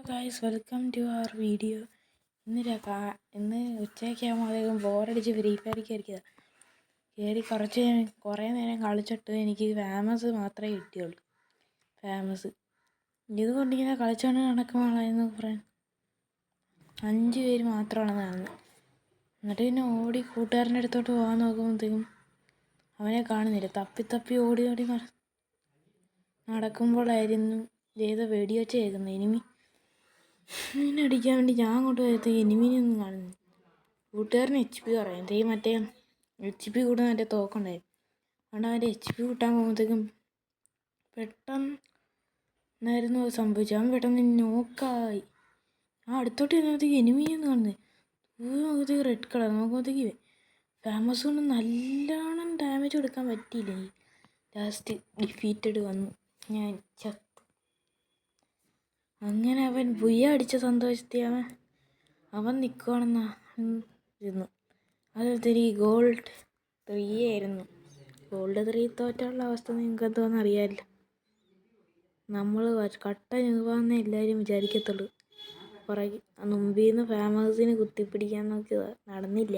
Guys, welcome to our video. ഇന്ന് ഉച്ചയ്ക്ക് ആകുമ്പോൾ ബോറടിച്ച് ഫ്രീ ഫയർ കയറി കുറേ നേരം കളിച്ചിട്ട് എനിക്ക് ഫേമസ് മാത്രമേ കിട്ടിയുള്ളൂ. ഫേമസ് ഇതുകൊണ്ടിങ്ങനെ കളിച്ചുകൊണ്ട് നടക്കുമ്പോഴായിരുന്നു പറയാൻ 5 പേര് മാത്രമാണ് നടന്നത്. എന്നിട്ട് പിന്നെ ഓടി കൂട്ടുകാരൻ്റെ അടുത്തോട്ട് പോകാൻ നോക്കുമ്പോഴത്തേക്കും അവനെ കാണുന്നില്ല. തപ്പി ഓടി നടക്കുമ്പോഴായിരുന്നു ഏതോ വെടിവെച്ച് കേൾക്കുന്നത്. ഇനി അടിക്കാൻ വേണ്ടി ഞാൻ അങ്ങോട്ട് പോയത്തേക്ക് എനിമീനൊന്നും കാണുന്നില്ല. കൂട്ടുകാരന് HP പറയാം. മറ്റേ HP കൂടുന്ന മറ്റേ തോക്കുണ്ടായിരുന്നു. അതുകൊണ്ട് അവൻ്റെ HP കൂട്ടാൻ പോകുമ്പോഴത്തേക്കും പെട്ടെന്നായിരുന്നു സംഭവിച്ചത്. അവൻ പെട്ടെന്ന് നോക്കായി. അടുത്തോട്ട് ചെന്നപ്പോഴത്തേക്ക് എനിമീനൊന്നും കാണുന്നത്. നോക്കുമ്പോഴത്തേക്ക് റെഡ് കളർ. നോക്കുമ്പോഴത്തേക്ക് ഫേമസ് കൊണ്ട് നല്ലോണം ഡാമേജ് കൊടുക്കാൻ പറ്റിയില്ല. ലാസ്റ്റ് ഡിഫീറ്റഡ് വന്നു. ഞാൻ ചത്തു. അങ്ങനെ അവൻ അടിച്ച സന്തോഷത്തിൽ അവൻ നിൽക്കുകയാണെന്നാ ഇരുന്നു. അതുപോലത്തെ ഗോൾഡ് 3 ആയിരുന്നു. ഗോൾഡ് 3 തോറ്റുള്ള അവസ്ഥ നിങ്ങൾക്ക് എന്തോന്ന് അറിയാമല്ലോ. നമ്മൾ കട്ട ഞുവാന്നേ എല്ലാവരും വിചാരിക്കത്തുള്ളൂ. മുമ്പിൽ നിന്ന് ഫേമസിന് കുത്തിപ്പിടിക്കാൻ നോക്കിയത് നടന്നില്ല.